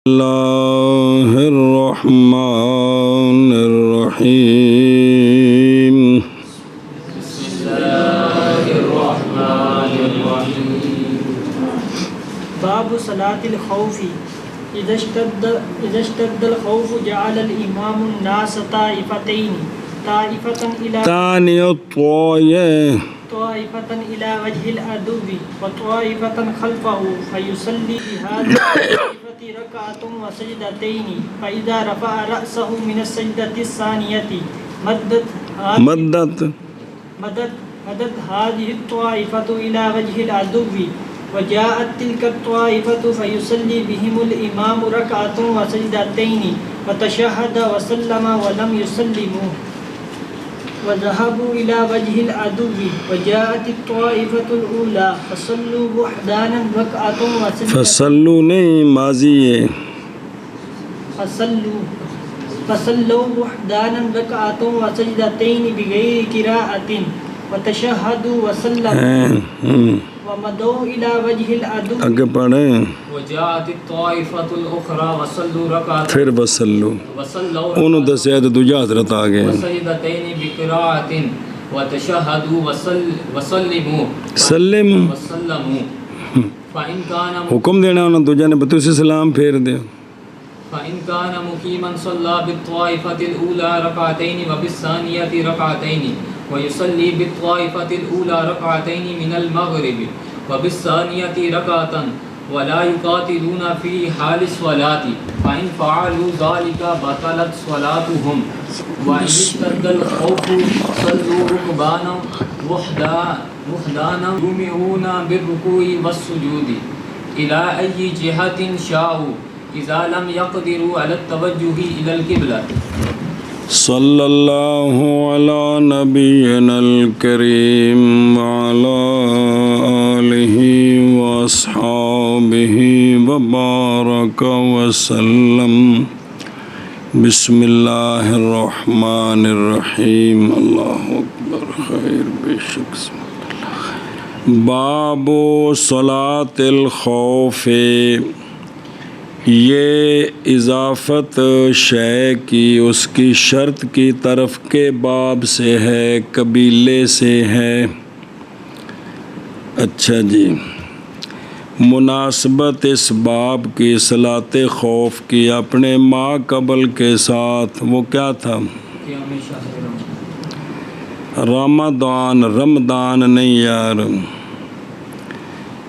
اللہ الرحمن الرحیم بسم اللہ الرحمن الرحیم باب صلاة الخوف اذا اشتد الخوف جعل الامام الناس طائفتين ثانی طائفة إلى وجه العدو وطائفة خلفه فيصلي بهذه الطائفة ركعة وسجدتين فإذا رفع رأسه من السجدة الثانية مدت هذه الطائفة إلى وجه العدو وجاءت تلك الطائفة فيصلي بهم الإمام ركعة وسجدتين وتشهد وسلم ولم يسلموا وذهبوا إلى وجه العدو وجاءت الطائفة الأولى فصلوا وحدانا ركعة وسجدتين فصلوا نہیں ماضی ہے فصلوا وحدانا ركعة وسجدتين بغير قراءة وتشهدوا وسلموا ومضوا إلى وجه العدو آگے پڑھیں وجاءت الطائفة الأخرى وصلوا ركعة پھر وصلوا انہوں دسیا تو دوجہ حضرت آگئے وسجدتين بقراءة وتشهدوا وسلموا فإن كان حکم دینا انہوں دوجہ نے بتوسی سلام پھیر دیا فإن كان مقيما صلى بالطائفة الأولى ركعتين وبالثانية ركعتين ويصلي بالطائفة الأولى ركعتين من المغرب وبالثانية ركعة ولا يقاتلون في حال الصلاة فإن فعلوا ذلك بطلت صلاتهم وإن اشتد الخوف صلوا ركبانا وحدانا يجمعون بالركوع والسجود إلى أي جهة شاءوا إذا لم يقدروا على التوجه إلى القبلة صلی اللہ علی نبینا الکریم وعلی آلہ واصحابہ وبارک وسلم بسم اللہ الرحمن الرحیم اللہ اکبر خیر بے شک باب صلاة الخوف یہ اضافت شے کی اس کی شرط کی طرف کے باب سے ہے قبیلے سے ہے اچھا جی مناسبت اس باب کی صلاۃ خوف کی اپنے ما قبل کے ساتھ وہ کیا تھا رمضان نہیں یار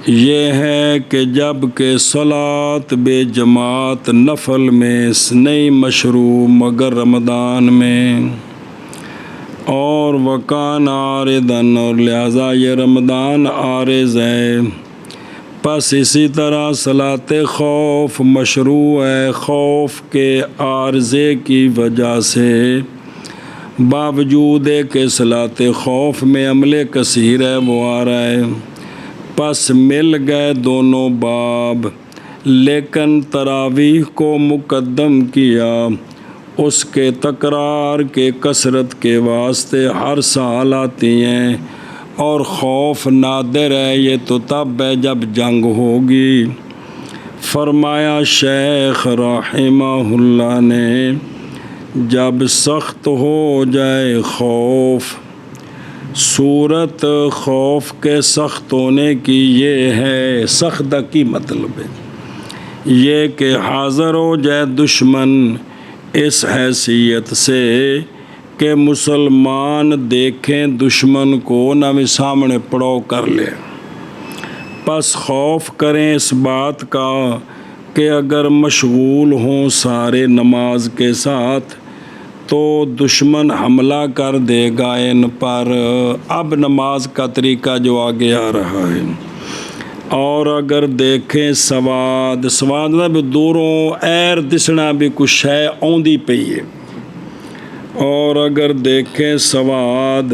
یہ ہے کہ جب کہ صلاۃ بے جماعت نفل میں نہیں مشروع مگر رمضان میں اور وکان عارضاً اور لہٰذا یہ رمضان عارض ہے پس اسی طرح صلاۃ خوف مشروع ہے خوف کے عارضے کی وجہ سے باوجود کہ صلاۃ خوف میں عمل کثیر ہے وہ آ رہا ہے پس مل گئے دونوں باب لیکن تراویح کو مقدم کیا اس کے تکرار کے کثرت کے واسطے ہر سال آتی ہیں اور خوف نادر ہے یہ تو تب ہے جب جنگ ہوگی فرمایا شیخ رحمہ اللہ نے جب سخت ہو جائے خوف صورت خوف کے سخت ہونے کی یہ ہے سخت کی مطلب ہے یہ کہ حاضر ہو جائے دشمن اس حیثیت سے کہ مسلمان دیکھیں دشمن کو نہ بھی سامنے پڑاؤ کر لے پس خوف کریں اس بات کا کہ اگر مشغول ہوں سارے نماز کے ساتھ تو دشمن حملہ کر دے گا ان پر اب نماز کا طریقہ جو آگے آ رہا ہے اور اگر دیکھیں سواد بھی دوروں ایر دسنا بھی کچھ ہے اوندی پئی ہے اور اگر دیکھیں سواد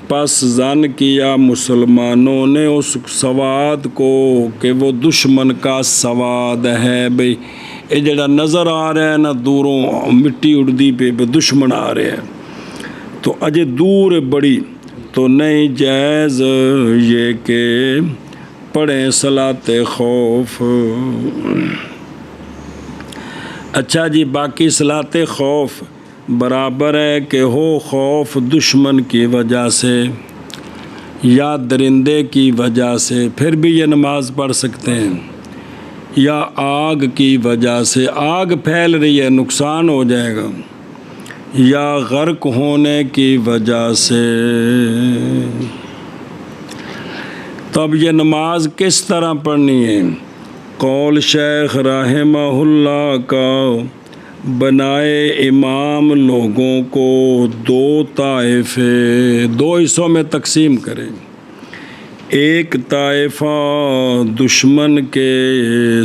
پس زن کیا مسلمانوں نے اس سواد کو کہ وہ دشمن کا سواد ہے بھئی یہ جڑا نظر آ رہا ہے نا دوروں مٹی اڑدی پہ دشمن آ رہے ہیں تو اجے دور بڑی تو نہیں جائز یہ کہ پڑھیں صلاۃ خوف اچھا جی، باقی صلاۃ خوف برابر ہے کہ ہو خوف دشمن کی وجہ سے یا درندے کی وجہ سے، پھر بھی یہ نماز پڑھ سکتے ہیں، یا آگ کی وجہ سے، آگ پھیل رہی ہے نقصان ہو جائے گا، یا غرق ہونے کی وجہ سے۔ تو اب یہ نماز کس طرح پڑھنی ہے؟ قول شیخ رحمہ اللہ کا، بنائے امام لوگوں کو دو طائفے، دو حصوں میں تقسیم کریں، ایک طائفہ دشمن کے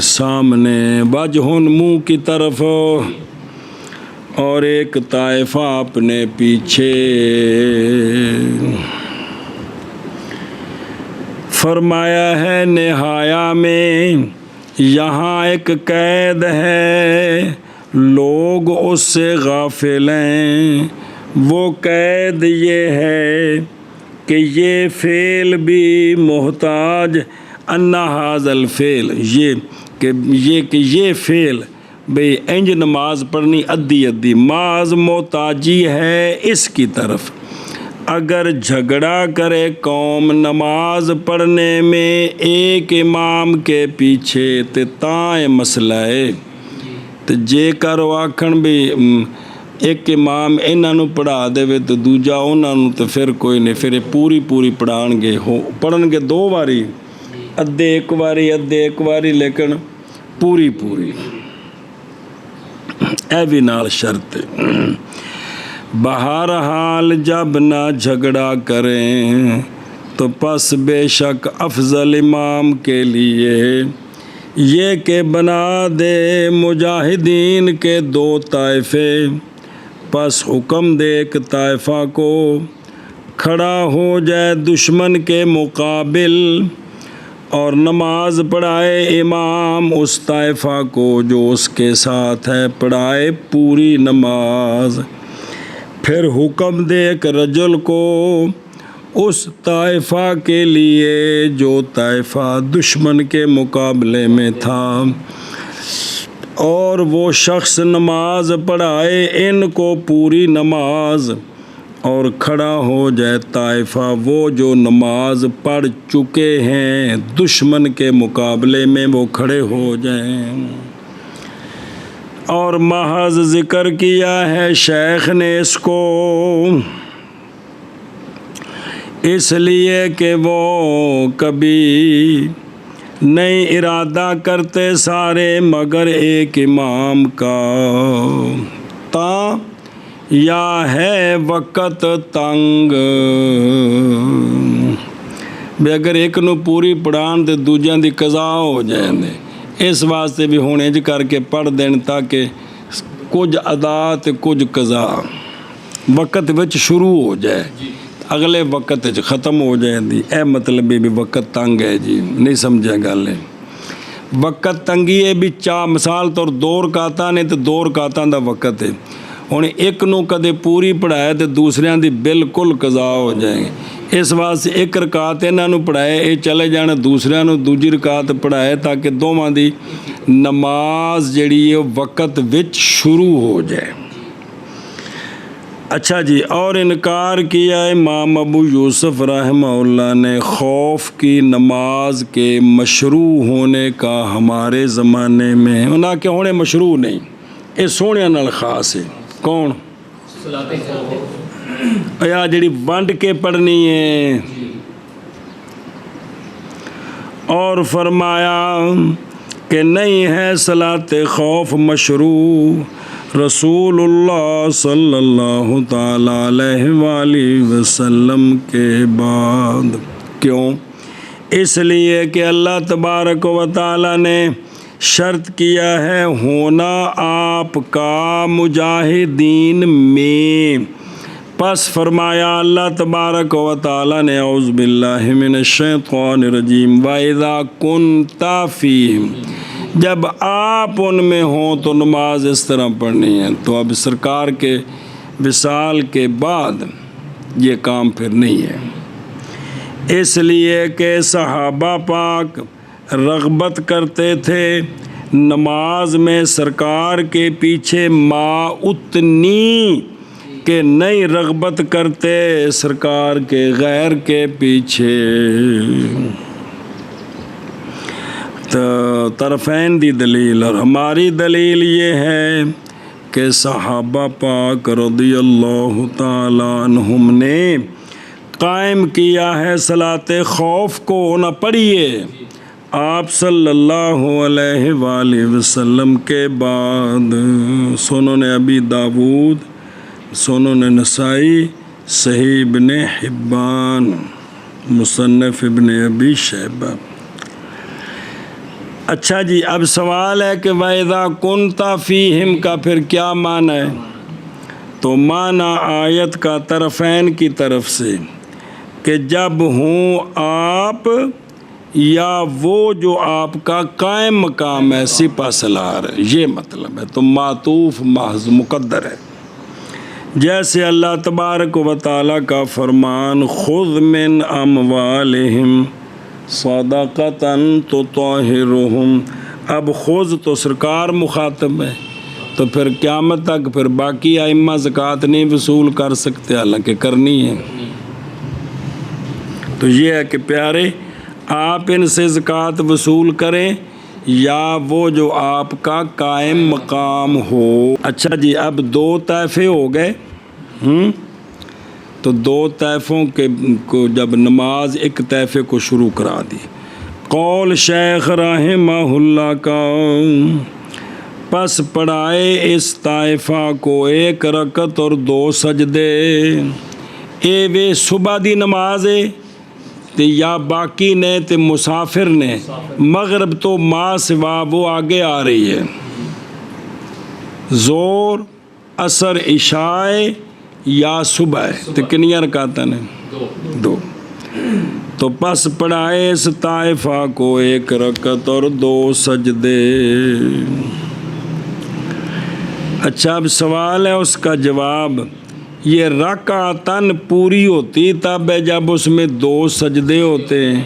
سامنے وجہ منہ کی طرف، اور ایک طائفہ اپنے پیچھے۔ فرمایا ہے نہایا میں یہاں ایک قید ہے، لوگ اس سے غافل ہیں، وہ قید یہ ہے کہ یہ فعل بھی محتاج ان ھذا الفعل، یہ فعل بھئی انج نماز پڑھنی ادھی ادھی، معاذ محتاجی ہے اس کی طرف۔ اگر جھگڑا کرے قوم نماز پڑھنے میں ایک امام کے پیچھے تے تاں مسئلہ ہے، تے جے کرو آکھن بھی ایک امام انہاں نوں پڑھا دے تے دوجا انہاں نوں، تے پھر کوئی نہیں، پھر پوری پڑھان گے، پڑھن گے دو باری، ادھے ایک واری، لیکن پوری اے بھی نال شرط ہے۔ بہرحال جب نہ جھگڑا کریں تو پس بے شک افضل امام کے لیے یہ کہ بنا دے مجاہدین کے دو طائفے، پس حکم دے ایک طائفہ کو کھڑا ہو جائے دشمن کے مقابل، اور نماز پڑھائے امام اس طائفہ کو جو اس کے ساتھ ہے، پڑھائے پوری نماز۔ پھر حکم دے ایک رجل کو اس طائفہ کے لیے جو طائفہ دشمن کے مقابلے میں تھا، اور وہ شخص نماز پڑھائے ان کو پوری نماز، اور کھڑا ہو جائے طائفہ وہ جو نماز پڑھ چکے ہیں دشمن کے مقابلے میں، وہ کھڑے ہو جائیں۔ اور محض ذکر کیا ہے شیخ نے اس کو اس لیے کہ وہ کبھی نہیں ارادہ کرتے سارے مگر ایک امام کا، تا یا ہے وقت تنگ، بھی اگر ایک نو پوری پڑھان تے دوجیاں دی قضا ہو جائے، اس واسطے بھی ہن انج کر کے پڑھ دین تاکہ کچھ ادا تے کچھ قضا وقت وچ شروع ہو جائے، اگلے وقت وچ ختم ہو جائے دی۔ اے مطلب بھی وقت تنگ ہے جی، نہیں سمجھا گل ہے۔ وقت تنگی ہے بھی مثال طور 2 رکعتاں نے تے 2 رکعتاں دا وقت ہے، ہن ایک نو کدے پوری پڑھائے تے دوسریاں دی بالکل قضا ہو جائے، اس واسطے 1 رکعت انہاں نو پڑھائے، اے چلے جان دوسریاں نو دوجی رکعت پڑھائے تاکہ دوواں دی نماز جڑی ہے وقت وچ شروع ہو جائے۔ اچھا جی، اور انکار کیا امام ابو یوسف رحمہ اللہ نے خوف کی نماز کے مشروع ہونے کا ہمارے زمانے میں، نہ کہ ہونے مشروع نہیں، یہ سونے نال خاص ہے۔ کون؟ یا جڑی ونڈ کے پڑھنی ہے۔ اور فرمایا کہ نہیں ہے صلاۃ خوف مشروع رسول اللہ صلی اللہ تعالی علیہ وآلہ وسلم کے بعد۔ کیوں؟ اس لیے کہ اللہ تبارک و تعالی نے شرط کیا ہے ہونا آپ کا مجاہدین میں، پس فرمایا اللہ تبارک و تعالی نے اعوذ باللہ من الشیطان الرجیم وَإِذَا كُنْتَ فِيهِمْ، جب آپ ان میں ہوں تو نماز اس طرح پڑھنی ہے۔ تو اب سرکار کے وصال کے بعد یہ کام پھر نہیں ہے، اس لیے کہ صحابہ پاک رغبت کرتے تھے نماز میں سرکار کے پیچھے ما اتنی کہ نہیں رغبت کرتے سرکار کے غیر کے پیچھے. تو طرفین دی دلیل، اور ہماری دلیل یہ ہے کہ صحابہ پاک رضی اللہ تعالیٰ عنہم نے قائم کیا ہے صلاۃ خوف کو. نہ پڑھیے آپ صلی اللہ علیہ وآلہ وسلم کے بعد. سنن ابی داود، سنن نسائی، صحیح ابن حبان، مصنف ابن ابی شیبہ. اچھا جی، اب سوال ہے کہ وَإِذَا كُنْتَ فِيهِمْ کا پھر کیا معنی ہے؟ تو معنی آیت کا طرفین کی طرف سے کہ جب ہوں آپ یا وہ جو آپ کا قائم مقام ہے سپہ سالار ہے، یہ مطلب ہے. تو معطوف محض مقدر ہے. جیسے اللہ تبارک و تعالیٰ کا فرمان خُذْ مِنْ أَمْوَالِهِمْ صدقۃ تطہرہم. اب خُذ تو سرکار مخاطب ہے، تو پھر قیامت تک پھر باقی ائمہ زکوٰۃ نہیں وصول کر سکتے، حالانکہ کرنی ہے. تو یہ ہے کہ پیارے آپ ان سے زکوٰۃ وصول کریں یا وہ جو آپ کا قائم مقام ہو. اچھا جی، اب 2 طائفے ہو گئے. تو 2 طائفوں کے کو جب نماز ایک طائفے کو شروع کرا دی. قول شیخ رحمہ اللہ کا، پس پڑھائے اس طائفہ کو 1 رکعت اور 2 سجدے. اے وے صبح دی نماز ہے تے یا باقی نے تے مسافر نے، مغرب تو ما سوا وہ آگے آ رہی ہے. زور، عصر، عشاء یا صبح تو کنیاں رکعتیں نے؟ 2. تو پس پڑھائے اس طائفہ کو 1 رکعت اور 2 سجدے. اچھا، اب سوال ہے اس کا جواب. یہ رکعتن پوری ہوتی تب ہے جب اس میں 2 سجدے ہوتے ہیں.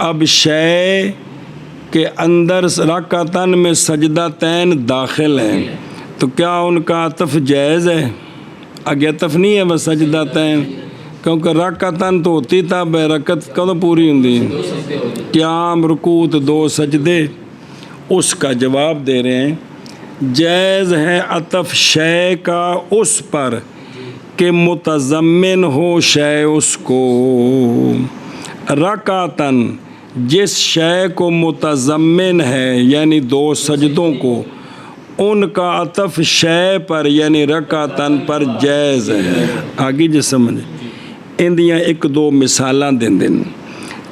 اب شے کے اندر رکعتن میں سجدتین داخل ہیں، تو کیا ان کا عطف جائز ہے؟ آگے عطف نہیں ہے بس سجدتین، کیونکہ رکعتن تو ہوتی تب ہے، رکعت کدوں پوری ہوندی؟ قیام، رکوع، 2 سجدے. اس کا جواب دے رہے ہیں جائز ہے عطف شے کا اس پر کہ متضمن ہو شے اس کو. رکعتن جس شے کو متضمن ہے یعنی 2 سجدوں کو، ان کا عطف شے پر یعنی رکعتن پر جائز ہے. آگے جی سمجھ اندیاں 1-2 مثالاں دین دن.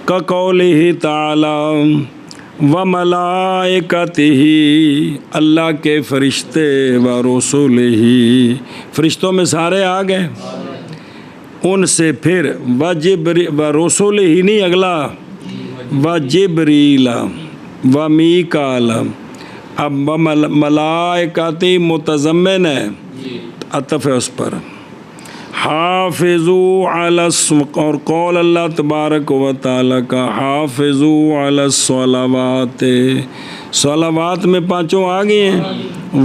قولہ تعالی وملائکتہ، اللہ کے فرشتے، ورسلہ، فرشتوں میں سارے آ گئے. ان سے پھر ورسلہ ہی نہیں، اگلا وجبریل ومیکال. اب ملائکتی متضمن ہے، عطف ہے اس پر. حافظوا علی، اور قول اللہ تبارک و تعالیٰ کا حافظوا علی الصلوات، صلوات میں 5 آ گئے ہیں.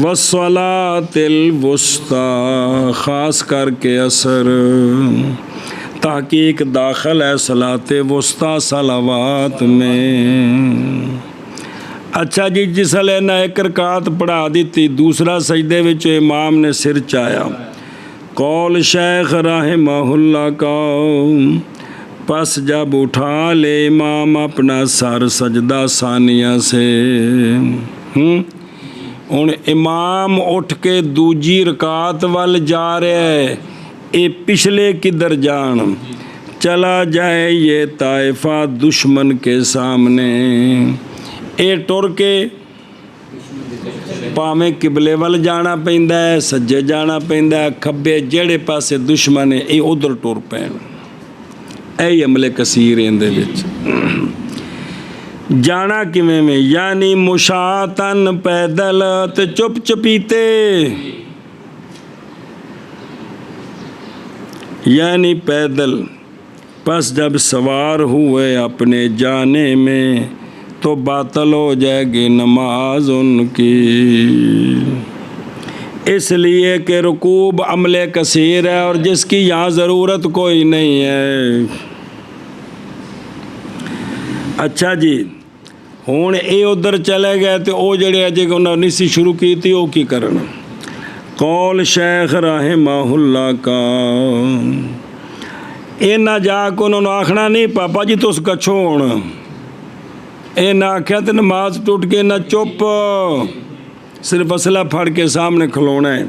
والصلاۃ الوسطی، خاص کر کے عصر، تحقیق داخل ہے صلاۃ وسطی صلوات میں. اچھا جی، جس نے 1 رکعت پڑھا دیتی، دوسرا سجدے وچ امام نے سر چایا. قول شیخ رحمہ اللہ کا، پس جب اٹھا لے امام اپنا سر سجدہ ثانیہ سے. ہن امام اٹھ کے دوجی رکعت وال جا رہا ہے، اے پچھلے کدھر جان؟ چلا جائے یہ طائفہ دشمن کے سامنے. اے ٹر کے پاویں قبلے وال جانا پیندا ہے، سجے جانا پیندا ہے، کھبے جہڑے پاسے دشمن ہے اے ادھر ٹر پین. اے عمل کثیر اندے وچ. جانا کیویں میں؟ یعنی مشاتن، پیدل تے چپ چپیتے، یعنی پیدل. پس جب سوار ہوئے اپنے جانے میں تو باطل ہو جائے گی نماز ان کی، اس لیے کہ رکوب عمل کثیر ہے اور جس کی یہاں ضرورت کوئی نہیں ہے۔ اچھا جی، ہوں یہ ادھر چلے گئے تو وہ جڑے اجے انہوں نے سی شروع کی تھی وہ کی کرن۔ قول شیخ رحمہ اللہ کا، یہ نہ جا کے انہوں نے آخنا نہیں پاپا جی تس کچھو ہونا، یہ نہ آخیا تو نماز ٹوٹ کے نہ چپ، صرف اسلحہ پھڑ کے سامنے کھلونا ہے۔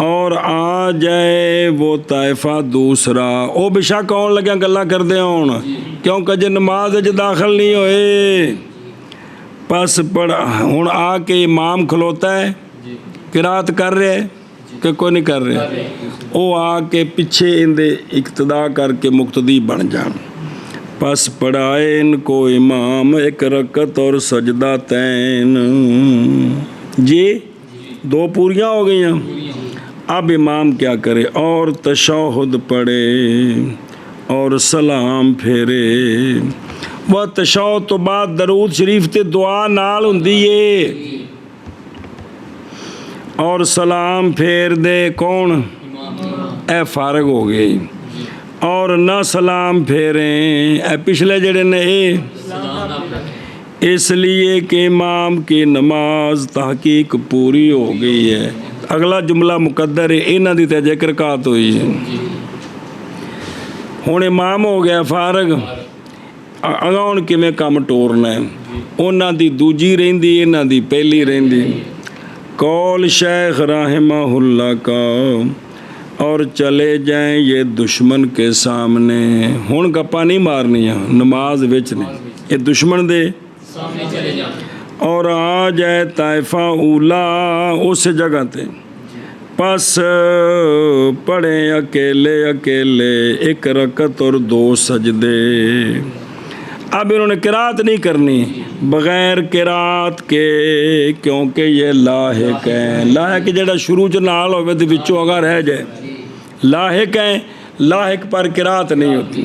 اور آ جائے وہ طائفہ دوسرا، وہ بے شک آن لگیا گلا کردے ہون، کیونکہ جے نماز وچ داخل نہیں ہوئے پس پڑھ ہوں آ کے امام کھلوتا ہے، قرات کر رہے کہ کوئی نہیں کر رہے، وہ آ کے پیچھے اندے اقتدا کر کے مقتدی بن جان۔ پس پڑھائے ان کو امام ایک رکعت اور سجدہ تین، جی دو پوریاں ہو گئی ہیں۔ اب امام کیا کرے؟ اور تشہد پڑھے اور سلام پھیرے، وہ تشہد تو بعد درود شریف تے دعا نال ہوندی ہے، اور سلام پھیر دے کون؟ اے فارغ ہو گئی، اور نہ سلام پھیریں اے پچھلے جڑے نے اے، اس لیے کہ امام کی نماز تحقیق پوری ہو گئی ہے۔ اگلا جملہ مقدر ہے، انہاں دی تے ذکر رکعت ہوئی ہے۔ ہن امام ہو گیا فارغ، اگاں ہن کیویں کم ٹورنا ہے؟ انہاں دی دوجی رہندی، انہاں دی پہلی رہندی۔ قول شیخ رحمہ اللہ کا، اور چلے جائیں یہ دشمن کے سامنے، ہن گپا نہیں مارنیاں نماز وچ نہیں، یہ دشمن دے سامنے چلے جائیں، اور آ جائے طائفہ اولا اس جگہ تے، پس پڑھیں اکیلے اکیلے ایک رکعت اور دو سجدے۔ اب انہوں نے قرات نہیں کرنی بغیر قرات کے، کیونکہ یہ لاحق ہے۔ لاحق جڑا شروع چ نال ہوئے تو وچوں اگا رہ جائے، لاحق ہیں، لاحق پر قرات نہیں ہوتی۔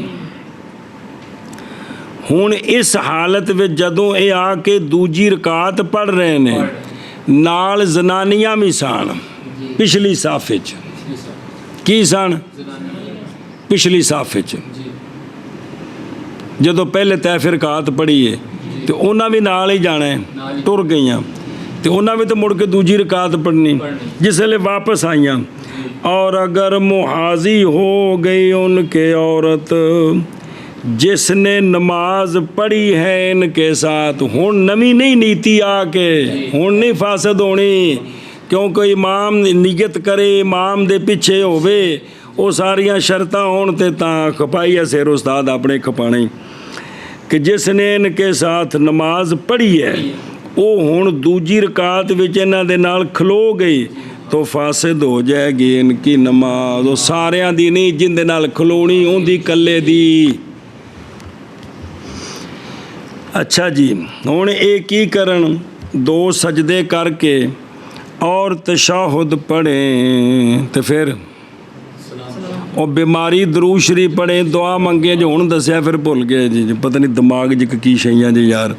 ہوں اس حالت میں جدوں یہ آ کے دوجی رکعت پڑھ رہے ہیں، نال زنانیاں بھی سان پچھلی صف وچ، کی سن؟ پچھلی صف وچ جدوں پہلے طائفہ رکعت پڑھی ہے تو انہاں بھی نال ہی جانا ہے، ٹر گئیاں تو انہاں بھی تو مڑ کے دوجی رکعت پڑھنی، جس لئے واپس آئیاں۔ اور اگر محاذی ہو گئی ان کے عورت جس نے نماز پڑھی ہے ان کے ساتھ، ہن نمی نہیں نیتی آ کے، ہن نہیں فاسد ہونی، کیونکہ امام نیت کرے امام دے پیچھے ہوئے، وہ ساریاں شرطاں ہون تے تاں کھپائی ہے سیر استاد اپنے کھپانے، کہ جس نے ان کے ساتھ نماز پڑھی ہے وہ ہن دوجی رکعت وچ انہاں دے نال کھلو گئی تو فاسد ہو جائے گی ان کی نماز، وہ ساریاں دی نہیں، جن دے نال کھلونی اون دی کلے دی۔ اچھا جی، ہوں ایک ہی کرن دو سجدے کر کے اور تشہد پڑھیں تو پھر اور بیماری درود شریف پڑھیں، دعا منگیں، جو ہوں دسیا پھر بھول گئے جی، پتہ نہیں دماغ جی کی شیاں جی یار،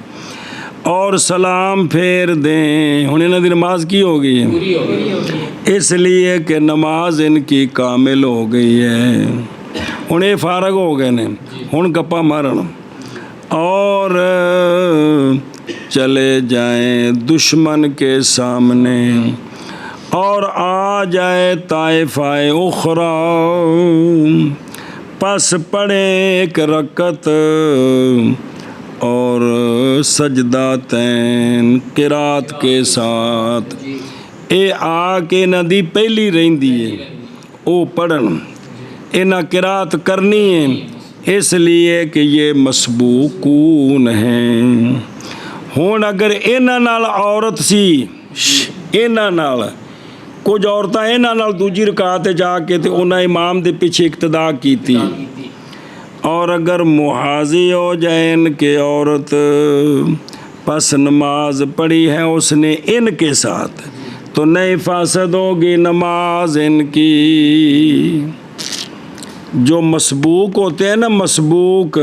اور سلام پھیر دیں۔ ہوں انہاں دی نماز کی ہو گئی ہے؟ اس لیے کہ نماز ان کی کامل ہو گئی ہے۔ ہوں یہ فارغ ہو گئے نے، ہوں گپا مارن، اور چلے جائیں دشمن کے سامنے، اور آ جائے طائفہ اخری، پس پڑھیں ایک رکعت اور سجدہ تین قرات کے ساتھ۔ اے آ کے ندی پہلی رہندی ہے، او پڑھن، انہاں قرات کرنی ہے، اس لیے کہ یہ مسبوقون ہیں۔ ہون اگر انہاں نال عورت سی، انہاں نال کچھ عورتاں انہاں نال دوجی رکعت جا کے تے انہاں امام دے پیچھے اقتدا کیتی، اور اگر محاذی ہو جائے ان کے عورت پس نماز پڑھی ہے اس نے ان کے ساتھ تو نہیں فاسد ہوگی نماز ان کی۔ جو مسبوق ہوتے ہیں نا، مسبوق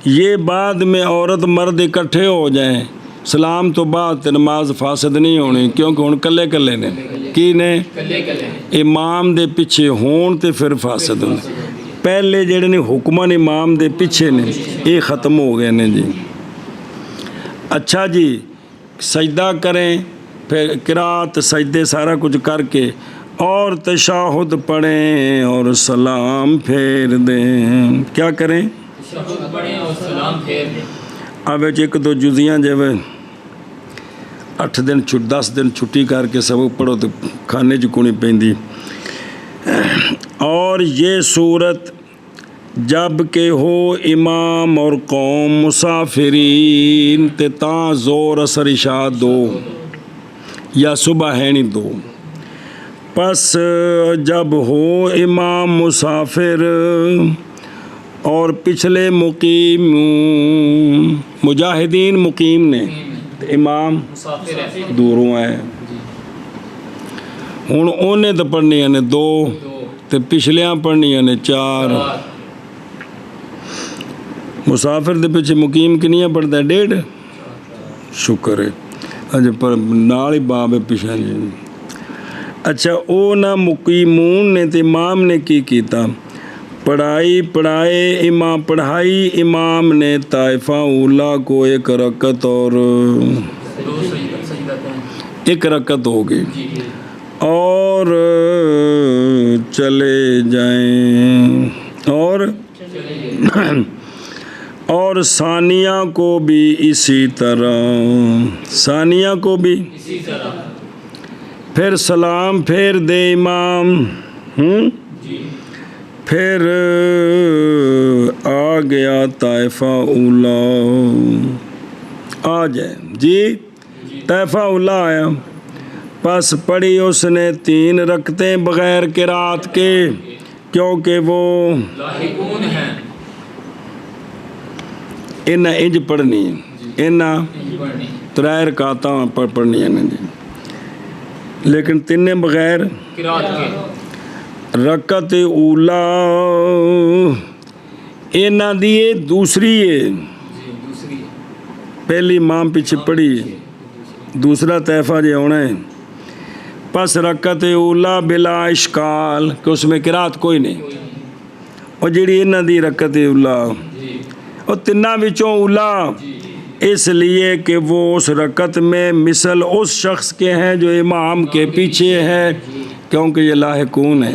یہ بعد میں عورت مرد اکٹھے ہو جائیں سلام تو بعد نماز فاسد نہیں ہونی، کیونکہ ہن کلے کلے نے کی نے امام دے پیچھے ہون تے پھر فاسد ہون۔ پہلے جڑے نے حکمن امام دے پیچھے نے یہ ختم ہو گئے نے جی۔ اچھا جی، سجدہ کریں، پھر قرات سجدے سارا کچھ کر کے اور تشہد پڑھیں اور سلام پھیر دیں۔ کیا کریں؟ تشہد پڑھیں اور سلام پھیر دیں۔ اب ایک دو جزیاں جب 8 دن 10 دن چھٹی کر کے سبق پڑھو تو کھانے چکونی پیندی۔ اور یہ صورت جب کہ ہو امام اور قوم مسافرین تے تاں زور اثر عشاء دو یا صبح ہے نہیں دو، پس جب ہو امام مسافر اور پچھلے مقیم مجاہدین مقیم نے امام مسافر ہے دوروں ہے، ہن انہیں تو پڑھنیاں نے 2 تے پچھلیاں پڑھنیاں نے 4۔ مسافر دے پیچھے مقیم کنیاں پڑھتا ہے 1.5، شکر ہے اجے پر نال ہی باب ہے پیچھے جی۔ اچھا او نہ مقیمون نے تے امام نے کی کیتا، پڑھائی امام نے طائفہ اولا کو 1 رکعت اور 1 رکعت ہو گئی اور چلے جائیں اور ثانیہ کو بھی اسی طرح پھر سلام پھیر دے امام، پھر آ گیا طائفہ اولا آ جائے جی، طائفہ اولا آیا، پس پڑھی اس نے 3 رکعتیں بغیر قرات کے، کیونکہ وہ لاحقون ہیں۔ انہیں انج پڑھنی ہے، انہیں 3 رکعتاں پڑھنی ہیں جی، لیکن 3 بغیر قرات کے۔ رکعت اولا انہاں دی دوسری ہے، پہلی امام پیچھے پڑھی ہے، دوسرا طائفہ جی ہونا ہے، پس رکعت اولا بلا اشکال کہ اس میں قرات کوئی نہیں، اور جڑی انہاں دی رکعت اولا اور 3 وچوں اولا اس لیے کہ وہ اس رکعت میں مثل اس شخص کے ہیں جو امام کے پیچھے ہے، کیونکہ یہ لاحقون ہے۔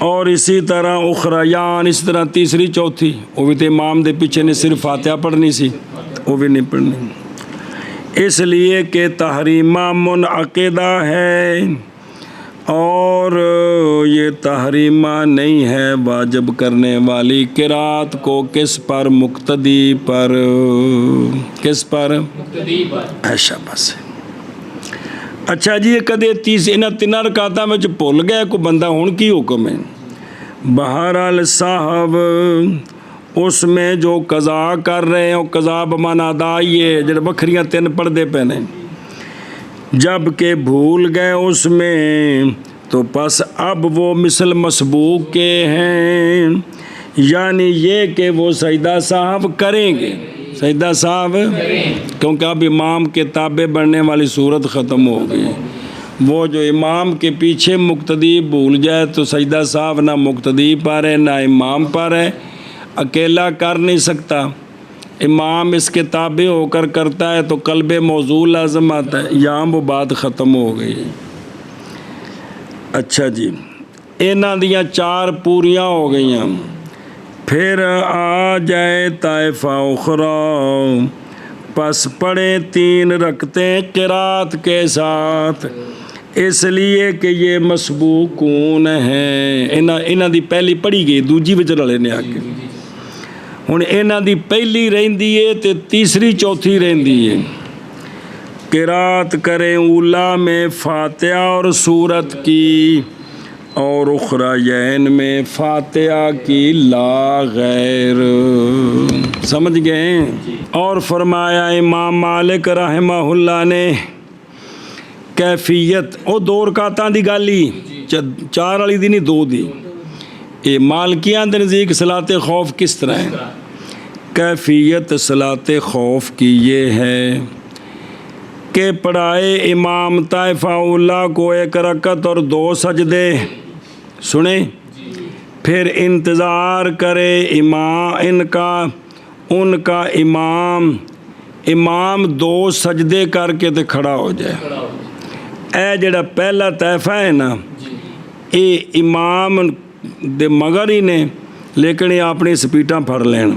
اور اسی طرح اخریان، اس طرح تیسری چوتھی وہ بھی تو امام دے پیچھے نے صرف فاتحہ پڑھنی سی، وہ بھی نہیں پڑھنی، اس لیے کہ تحریمہ منعقدہ ہے اور یہ تحریمہ نہیں ہے واجب کرنے والی قرات کو کس پر؟ مقتدی پر۔ کس پر؟ مقتدی پر۔ ایسا بس۔ اچھا جی، کدے انہاں 3 رکعتاں وچ بھول گیا کوئی بندہ، ہن کی حکم ہے؟ بہرحال صاحب اس میں جو قضا کر رہے ہیں، قضا بمعنی ادا یہ جڑے بکھریاں 3 پڑھدے پے نے، جب کہ بھول گئے اس میں تو پس اب وہ مثل مسبوق کے ہیں، یعنی یہ کہ وہ سجدہ صاحب کریں گے، سجدہ صاحب کیونکہ اب امام کے تابع بننے والی صورت ختم ہو گئی۔ وہ جو امام کے پیچھے مقتدی بھول جائے تو سجدہ صاحب نہ مقتدی پر ہے نہ امام پر ہے، اکیلا کر نہیں سکتا، امام اس کے تابع ہو کر کرتا ہے تو قلب موضوع لازم آتا ہے، یہاں وہ بات ختم ہو گئی۔ اچھا جی، انہاں دیاں 4 پوریاں ہو گئیاں، پھر آ جائے طائفہ اخری، پس پڑھے 3 رکعتیں قرات کے ساتھ، اس لیے کہ یہ مسبوقون ہیں۔ انہاں دی پہلی پڑھی گئی، دوجی وچ رلے نے آ کے، ہن انہاں دی پہلی رہندی ہے تے تیسری چوتھی رہندی ہے۔ قرات کریں اولا میں فاتحہ اور سورت کی، اور اخریین میں فاتحہ کی لا غیر۔ سمجھ گئے؟ اور فرمایا امام مالک رحمہ اللہ نے کیفیت او 2 رکعتاں دی گل ہی 4 والی دی نہیں 2 دی، یہ مالکیاں دے نزدیک صلاۃ خوف کس طرح ہے؟ کیفیت صلاۃ خوف کی یہ ہے کہ پڑھائے امام طائفہ اولیٰ کو 1 رکعت اور 2 سجدے، سنیں، پھر انتظار کرے ان کا امام 2 سجدے کر کے تے کھڑا ہو جائے۔ اے جڑا پہلا طائفہ ہے نا، یہ امام دے مگر ہی نے، لیکن یہ اپنی سپیٹاں پھڑ لین،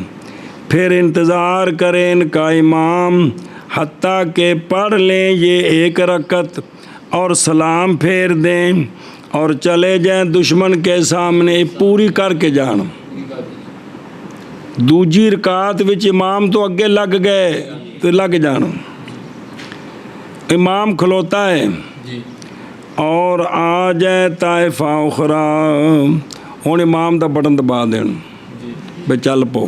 پھر انتظار کریں ان کا امام حتیٰ کہ پڑھ لیں یہ 1 رکعت اور سلام پھیر دیں اور چلے جائیں دشمن کے سامنے، پوری کر کے جان۔ دوجی رکعت وچ امام تو اگے لگ گئے تو لگ جان، امام کھلوتا ہے اور آ جائے طائفہ اخری، ہن امام دا بٹن دبا دین بے چل پو۔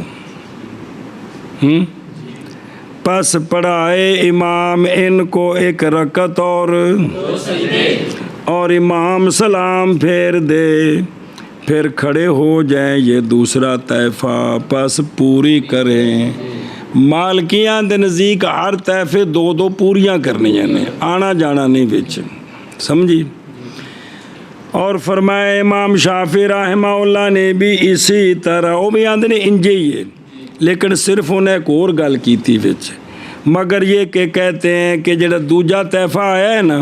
پس پڑھائے امام ان کو 1 رکعت اور امام سلام پھیر دے، پھر کھڑے ہو جائیں یہ دوسرا طائفہ، پس پوری کریں۔ مالکیاں دے نزدیک ہر طائفے 2 پوریاں کرنیاں نے، آنا جانا نہیں وچ، سمجھی۔ اور فرمایا امام شافعی رحمہ اللہ نے بھی اسی طرح، وہ بھی آندے نے انجے ہی ہے، لیکن صرف انہیں ایک اور گل کیتی وچ، مگر یہ کہ کہتے ہیں کہ جڑا دوجا طائفہ آیا ہے نا،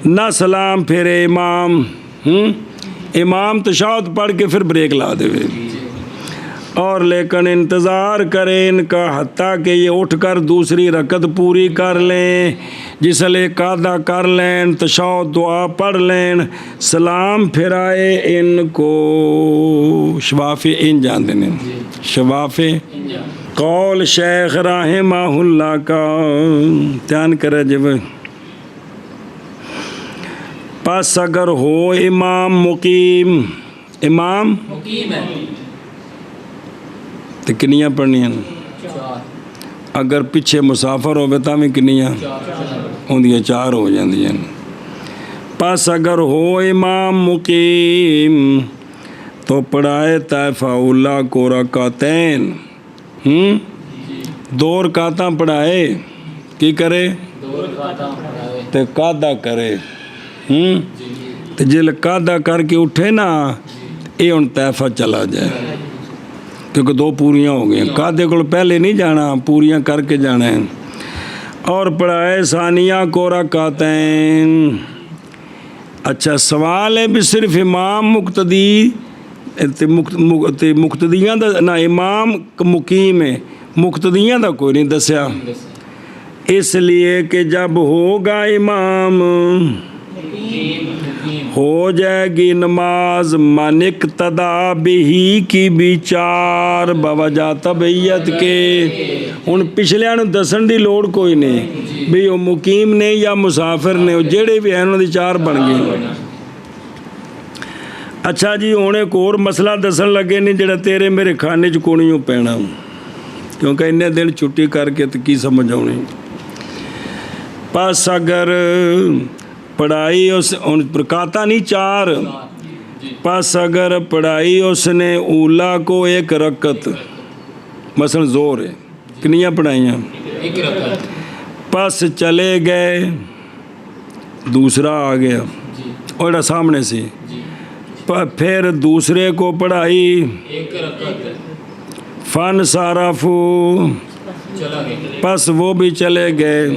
نہ سلام پھیرے امام تشہد پڑھ کے پھر بریک لا دے، اور لیکن انتظار کرے ان کا حتیٰ کہ یہ اٹھ کر دوسری رکعت پوری کر لیں، جس لئے قاعدہ کر لیں، تشہد دعا پڑھ لیں، سلام پھرائے ان کو۔ شوافی ان جان دینے، شوافی قول شیخ رحمہ اللہ کا دھیان کرے جب، پس اگر ہو امام مقیم ہے تو کنیاں پڑھنیاں، اگر پیچھے مسافر ہوئے تا میں کنیاں ہوندیاں 4 ہو جاندیاں۔ پس اگر ہو امام مقیم تو پڑھائے طائفہ اولیٰ کو رکعتین، 2 رکعتاں پڑھائے، کی کرے تے قاعدہ کرے، تے جل قاعدہ کر کے اٹھے نا، یہ ان طائفہ چلا جائے، کیونکہ 2 پوریاں ہو گئیں، قاعدے کو پہلے نہیں جانا، پوریاں کر کے جانا ہے۔ اور پڑھائے ثانیہ کو رکعتین۔ اچھا سوال ہے بھی صرف امام مقتدی مقتدیاں دا نہ، امام مقیم ہے، مقتدیاں دا کوئی نہیں دسیا، اس لیے کہ جب ہوگا امام ہو جائے گی نماز من اقتدا بہی کی بھی 4 بوجہ تبعیت کے۔ ان پچھلیاں نو دسن دی لوڑ کوئی نہیں بھی وہ مقیم نے یا مسافر نے، وہ جڑے بھی ہیں انہوں دی 4 بن گئے۔ اچھا جی ہن ایک اور مسئلہ دسن لگے نہیں جڑا تیرے میرے کھانے چ کونیوں پینا، کیونکہ انہیں دن چھٹی کر کے تو کی سمجھ آنی۔ پس اگر پڑھائی اس رکعتاں نہیں 4، پس اگر پڑھائی اس نے اولا کو 1 رکعت، مثلا زور ہے، کنیاں پڑھائیاں، پس چلے گئے، دوسرا آ گیا اور سامنے سے، پھر دوسرے کو پڑھائی، فن صارفو، پس وہ بھی چلے گئے،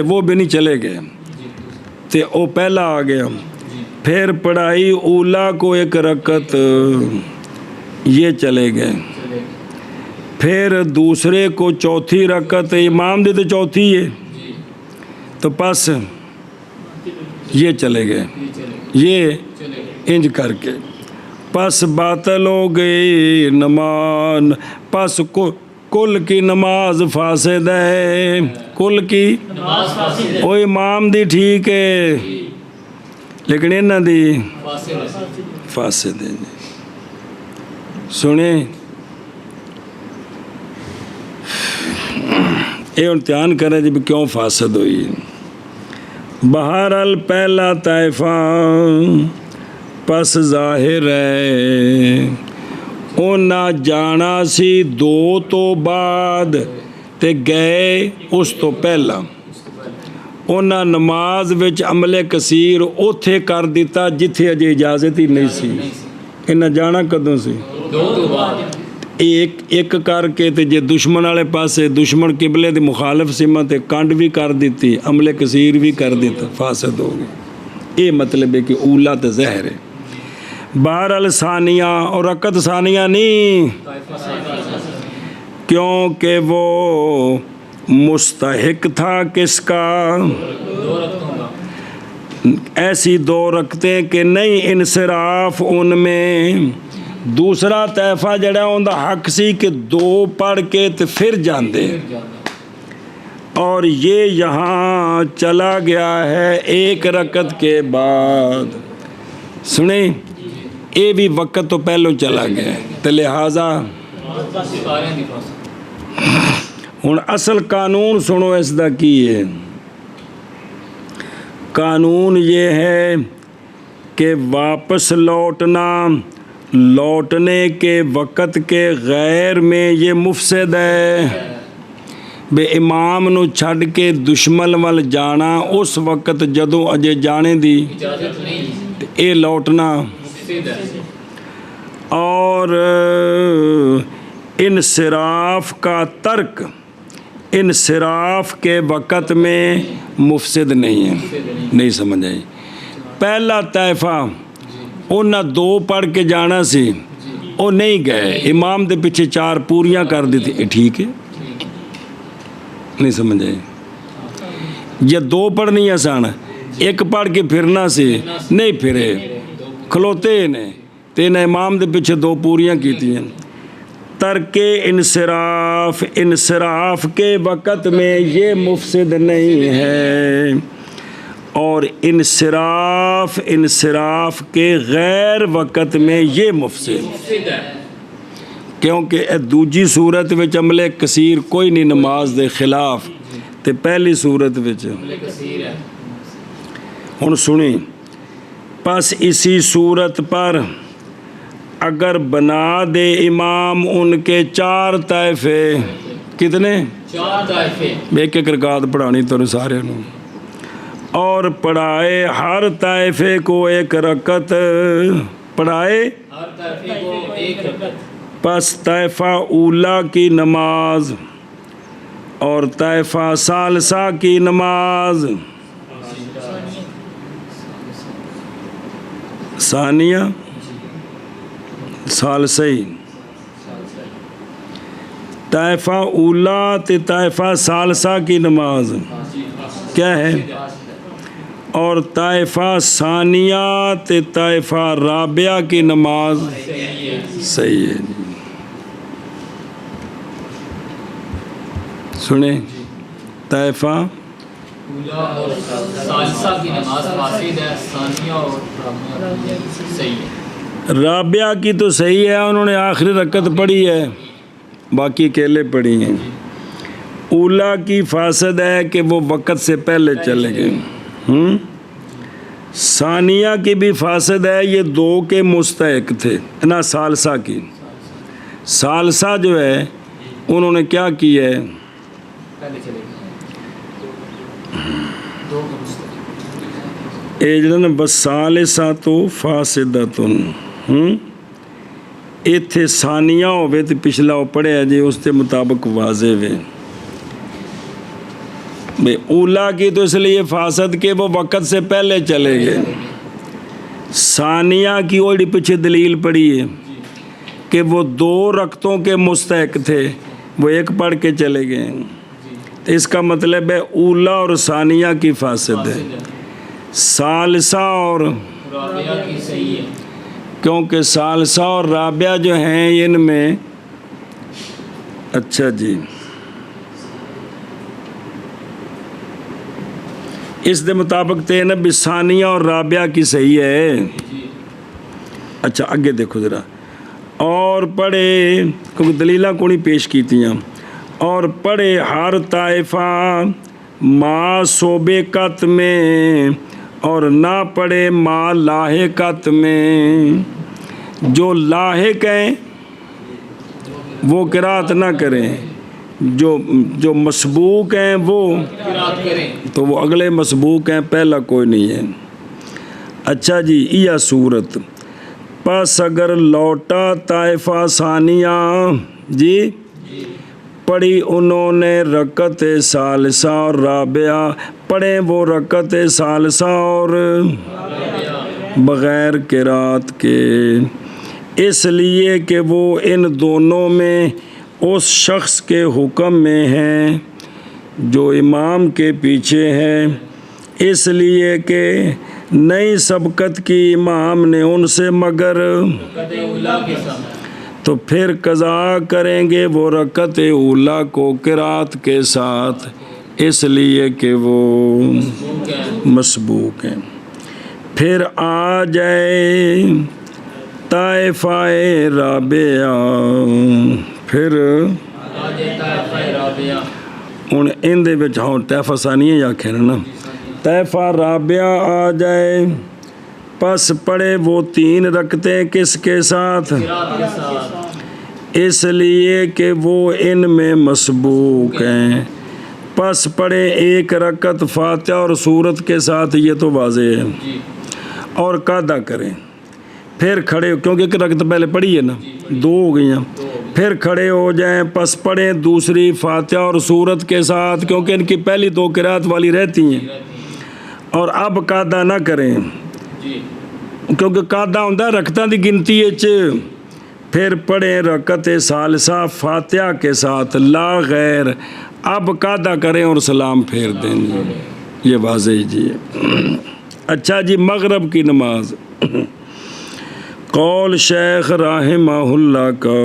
وہ بھی نہیں چلے گئے، تے او پہلا آ گیا، پھر پڑھائی اولا کو 1 رکعت، یہ چلے گئے، پھر دوسرے کو 4تھی رکعت، امام دی تو 4تھی ہے، تو پس یہ چلے گئے، یہ انج کر کے، پس باطل ہو گئی نماز، پس کل کی نماز فاسد ہے، کل کی او امام دی ٹھیک ہے لیکن انہاں دی فاسد ہے۔ سنیں یہ امتحان کریں جب کیوں فاسد ہوئی۔ بہرحال پہلا طائفہ پس ظاہر ہے ਉਹਨਾਂ ਜਾਣਾ ਸੀ 2 ਤੋਂ ਬਾਅਦ ਤੇ ਗਏ ਉਸ ਤੋਂ ਪਹਿਲਾਂ। ਉਹਨਾਂ ਨਮਾਜ਼ ਵਿੱਚ ਅਮਲੇ ਕਸੀਰ ਉੱਥੇ ਕਰ ਦਿੱਤਾ ਜਿੱਥੇ ਅਜੇ ਇਜਾਜ਼ਤ ਹੀ ਨਹੀਂ ਸੀ। ਇਹਨਾਂ ਜਾਣਾ ਕਦੋਂ ਸੀ? 2 ਤੋਂ ਬਾਅਦ। ਇੱਕ ਕਰਕੇ ਤੇ ਜੇ ਦੁਸ਼ਮਣ ਵਾਲੇ ਪਾਸੇ ਦੁਸ਼ਮਣ ਕਿਬਲੇ ਦੇ ਮੁਖਾਲਫ ਸਿਮਾ ਤੇ ਕੰਡ ਵੀ ਕਰ ਦਿੱਤੀ, ਅਮਲੇ ਕਸੀਰ ਵੀ ਕਰ ਦਿੱਤਾ, ਫਾਸਦ ਹੋ ਗਏ। ਇਹ ਮਤਲਬ ਹੈ ਕਿ ਊਲਾ ਤੇ ਜ਼ਹਿਰ ਹੈ। بہرحال ثانیہ اور رکعت ثانیہ نہیں، کیونکہ وہ مستحق تھا کس کا؟ ایسی 2 رکعتیں کہ نہیں انصراف ان میں۔ دوسرا طائفہ جڑا اوندا حق سی کہ 2 پڑھ کے تے پھر جاندے، اور یہ یہاں چلا گیا ہے 1 رکعت کے بعد۔ سنیں، یہ بھی وقت تو پہلو چلا گیا ہے، تو لہٰذا ہن اصل قانون سنو اس دا کی ہے۔ قانون یہ ہے کہ واپس لوٹنے کے وقت کے غیر میں یہ مفسد ہے۔ بے امام نو چھڈ کے دشمن ول جانا اس وقت جدوں اجے جانے دی اے لوٹنا، اور انصراف کا ترک انصراف کے وقت میں مفسد نہیں ہے۔ نہیں سمجھ آئی؟ پہلا طائفہ انہاں 2 پڑھ کے جانا سی، وہ نہیں گئے، امام دے پیچھے 4 پوریاں کر دیتی، یہ ٹھیک ہے؟ نہیں سمجھ آئی؟ یہ 2 پڑھنی آسان، 1 پڑھ کے پھرنا سی، نہیں پھرے، کھلوتے نے تے انہیں امام دے پیچھے 2 پوریاں کیتی ہیں۔ ترک انصراف کے وقت میں یہ مفسد نہیں ہے، اور انصراف کے غیر وقت میں یہ مفسد ہے، کیونکہ دوجی صورت وچ عملے کثیر کوئی نہیں نماز دے خلاف، تے پہلی صورت وچ ہن سنی۔ پس اسی صورت پر اگر بنا دے امام ان کے 4 طائفے، کتنے؟ 4 طائفے، ایک رکعت پڑھانی تو سارے نو، اور پڑھائے ہر طائفے کو 1 رکعت، پڑھائے ہر طائفے کو 1 رکعت، پس طائفہ اولا کی نماز اور طائفہ ثالثہ کی نماز ثانیہ ثالثی، طائفہ اولا تے طائفہ ثالثہ کی نماز کیا ہے؟ اور طائفہ ثانیہ تے طائفہ رابعہ کی نماز صحیح ہے۔ سنیں، طائفہ اور ثالثہ کی نماز فاسد ہے، ثانیہ اور صحیح ہے۔ رابعہ کی تو صحیح ہے، انہوں نے آخری رکعت پڑھی ہے، باقی اکیلے پڑھی ہیں۔ اولا کی فاسد ہے کہ وہ وقت سے پہلے چلے گئے۔ ثانیہ کی بھی فاسد ہے، یہ 2 کے مستحق تھے نا۔ ثالثہ کی، ثالثہ جو ہے انہوں نے کیا کی ہے؟ اے جڑا بس ثالثہ تو فاسدتن، ایتھے ثانیہ ہوئے تو پچھلا وہ پڑھیا جی اس کے مطابق واضح ہوئے۔ بے اولا کی تو اس لیے فاسد کہ وہ وقت سے پہلے چلے گئے۔ ثانیہ کی وہ پیچھے دلیل پڑھی ہے کہ وہ 2 رکعتوں کے مستحق تھے، وہ 1 پڑھ کے چلے گئے، تو اس کا مطلب ہے اولا اور ثانیہ کی فاسد ہے، ثالثہ اور رابعہ کی صحیح ہے، کیونکہ ثالثہ اور رابعہ جو ہیں ان میں اچھا جی اس دے مطابق تے بھی ثانیہ اور رابعہ کی صحیح ہے۔ اچھا آگے دیکھو ذرا، اور پڑھے کیونکہ دلیلہ کو نہیں پیش کیتیاں، اور پڑھے ہر طائفہ ما سابقت میں اور نہ پڑھے ما لاحقت میں۔ جو لاحق ہیں وہ قرات نہ کریں، جو مسبوق ہیں وہ قرات کریں. تو وہ اگلے مسبوق ہیں، پہلا کوئی نہیں ہے. اچھا جی، یہ صورت پس اگر لوٹا طائفہ ثانیہ جی پڑھی انہوں نے رکعت ثالثہ اور رابعہ، پڑھیں وہ رکعت ثالثہ اور بغیر قرات کے، اس لیے کہ وہ ان دونوں میں اس شخص کے حکم میں ہیں جو امام کے پیچھے ہے، اس لیے کہ نئی سبقت کی امام نے ان سے مگر، رکعت اولا کے ساتھ. تو پھر قضا کریں گے وہ رکعت اولا کو قرات کے ساتھ، اس لیے کہ وہ مسبوق ہیں. پھر آ جائے طائفہ رابعہ، پھر ہن اندے وچ ہاں طائفہ ثانیہ آکھے نا، طائفہ رابعہ آ جائے پس پڑھے وہ 3 رکعتیں کس کے ساتھ، اس لیے کہ وہ ان میں مسبوق ہیں. پس پڑھے 1 رکعت فاتحہ اور سورت کے ساتھ، یہ تو واضح ہے، اور قاعدہ کریں. پھر کھڑے، کیونکہ 1 رکعت پہلے پڑھی ہے نا، 2 ہو گئی ہیں، پھر کھڑے ہو جائیں. پس پڑھیں دوسری فاتحہ اور سورت کے ساتھ، کیونکہ ان کی پہلی 2 قرات والی رہتی ہیں، اور اب قاعدہ نہ کریں کیونکہ قاعدہ ہوندہ رکعتاں دی گنتی وچ. پھر پڑھیں رکعت ثالثہ فاتحہ کے ساتھ لا غیر، اب قاعدہ کریں اور سلام پھیر دیں. یہ واضح جی. اچھا جی، مغرب کی نماز قول شیخ رحمہ اللہ کا،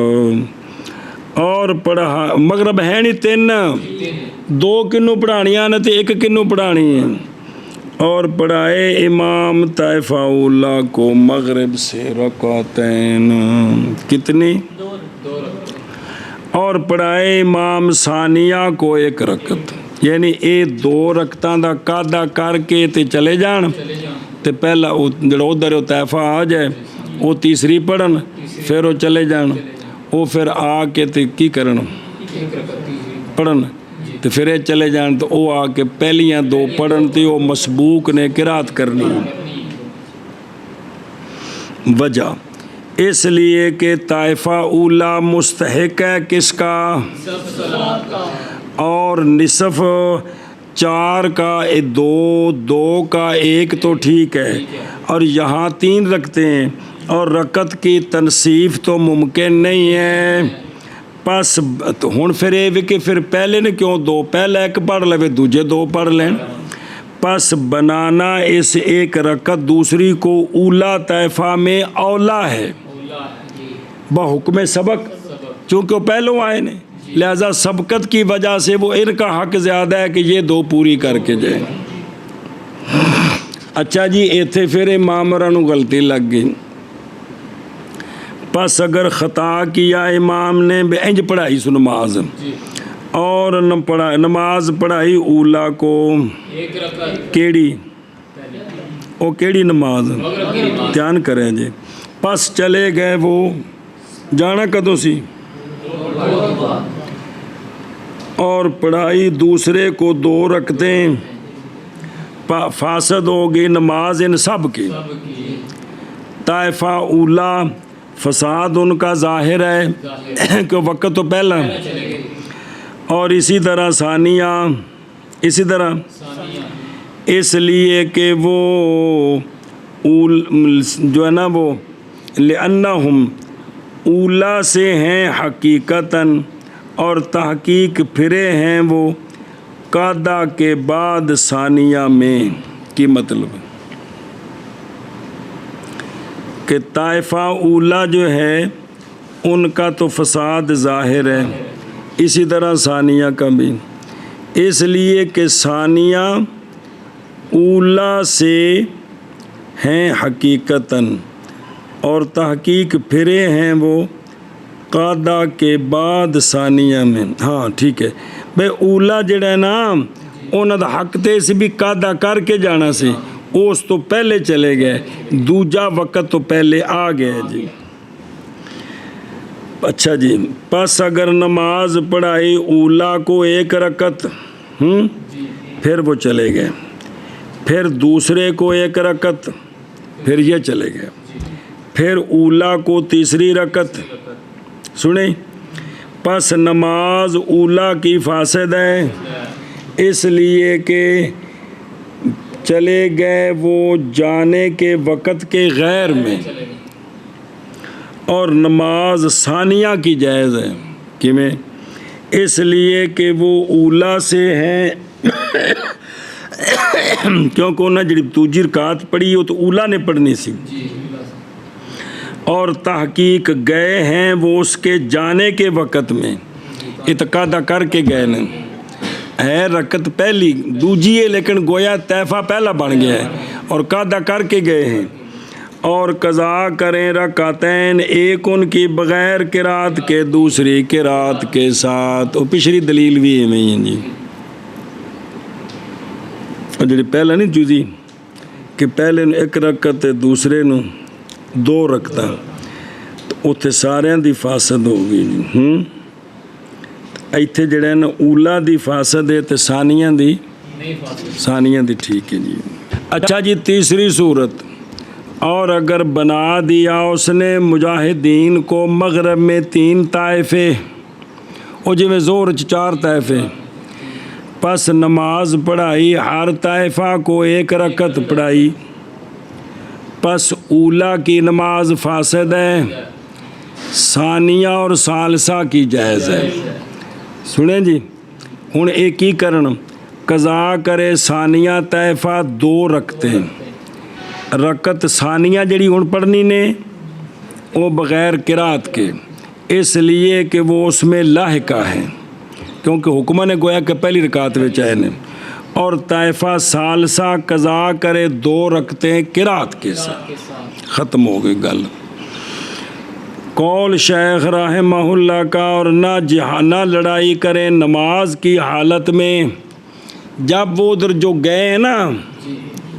اور پڑھا مغرب ہے نہیں 3، 2 کنوں پڑھانیاں نے تے 1 کنوں پڑھانی ہے. اور پڑھائے امام طائفہ اولا کو مغرب سے رکعتین، کتنی؟ 2. اور پڑھائے امام ثانیہ کو 1 رکعت، یعنی 2 رکعتاں دا قاعدہ کر کے تے چلے جان، تے پہلا جڑا ادھر طائفہ آ جائے وہ تیسری پڑھن، پھر وہ چلے جان، وہ پھر آ کے تے کی کرن پڑھن، تو پھر یہ چلے جان، تو وہ آ کے پہلیاں 2 پڑھن تے وہ مسبوق نے قرات کرنی. وجہ اس لیے کہ طائفہ اولا مستحق ہے کس کا، اور نصف 4 کا 2 کا 1 تو ٹھیک ہے، اور یہاں 3 رکھتے ہیں، اور رکعت کی تنصیف تو ممکن نہیں ہے. پس ہن پھر یہ کہ پھر پہلے نے کیوں 2، پہلے 1 پڑھ لے دوجے 2 پڑھ لیں. پس بنانا اس 1 رکعت دوسری کو اولا طائفہ میں اولا ہے بحکم سبق، چونکہ وہ پہلوں آئے نے، لہذا سبقت کی وجہ سے وہ ان کا حق زیادہ ہے کہ یہ 2 پوری کر کے جائیں. اچھا جی، ایتھے پھر امامراں نوں غلطی لگ گئی. پس اگر خطا کیا امام نے انج پڑھائی سو نماز، اور نماز پڑھائی اولا کو، 1 رکعت کیڑی او کیڑی نماز، دھیان کریں جی. پس چلے گئے، وہ جانا کدوں سی، اور پڑھائی دوسرے کو 2 رکعتیں، فاسد ہو گئی نماز ان سب کی. طائفہ اولا فساد ان کا ظاہر ہے کہ وقت تو پہلا، اور اسی طرح ثانیہ، اسی طرح اس لیے کہ وہ جو ہے نا وہ لأنہم اولا سے ہیں حقیقتاً، اور تحقیق پھرے ہیں وہ قاعدہ کے بعد ثانیہ میں. کی مطلب کہ طائفہ اولا جو ہے ان کا تو فساد ظاہر ہے، اسی طرح ثانیہ کا بھی، اس لیے کہ ثانیہ اولا سے ہیں حقیقتاً، اور تحقیق پھرے ہیں وہ قاعدہ کے بعد ثانیہ میں. ہاں ٹھیک ہے بھئی، اولا جڑا ہے نا انہاں دا حق تے سی بھی قاعدہ کر کے جانا سی، اس تو پہلے چلے گئے، دوجا وقت تو پہلے آ گئے جی. اچھا جی، پس اگر نماز پڑھائی اولا کو ایک رکعت، پھر وہ چلے گئے، پھر دوسرے کو ایک رکعت، پھر یہ چلے گئے، پھر اولا کو تیسری رکعت، سنیں، پس نماز اولا کی فاسد ہے اس لیے کہ چلے گئے وہ جانے کے وقت کے غیر میں، اور نماز ثانیہ کی جائز ہے، کہ میں اس لیے کہ وہ اولا سے ہیں کیونکہ انہیں جڑی دوجی رکعت پڑھی ہو تو اولا نے پڑھنی سی، اور تحقیق گئے ہیں وہ اس کے جانے کے وقت میں، اتقادہ کر کے گئے نا، ہے رکعت پہلی دوجی ہے لیکن گویا طیفہ پہلا بن گیا ہے، اور قادہ کر کے گئے ہیں، اور قضا کریں رکعتین، ایک ان کی بغیر قرات کے دوسری قرات کے ساتھ، اور پچھلی دلیل بھی ہے میں جی، اور جی پہلا نہیں جزی کہ پہلے نو ایک رکعت دوسرے نو دو رکعتاں، تو اتنے سارے دی فاسد ہو گئی جی، ایتھے جڑا ہے نا اولا دی فاسد ہے تے ثانیہ دی ٹھیک ہے جی۔ اچھا جی، تیسری صورت، اور اگر بنا دیا اس نے مجاہدین کو مغرب میں 3 طائفے، اور جی میں زور 4 طائفے، پس نماز پڑھائی ہر طائفہ کو ایک رکعت پڑھائی، پس اولا کی نماز فاسد ہے، ثانیہ اور ثالثہ کی جائز ہے۔ سنیں جی، ہن ایک ہی کرن، قضا کرے ثانیہ طائفہ 2 رکعتیں، رکعت ثانیہ جڑی ہن پڑھنی نے وہ بغیر قرات کے، اس لیے کہ وہ اس میں لاحقہ ہے، کیونکہ حکمہ نے گویا کہ پہلی رکعت میں چاہے نے، اور طائفہ ثالثہ قضا کرے 2 رکعتیں قرات کے ساتھ، ختم ہو گئی گل۔ قول شیخ رحمہ اللہ کا، اور نہ لڑائی کریں نماز کی حالت میں، جب وہ ادھر جو گئے ہیں نا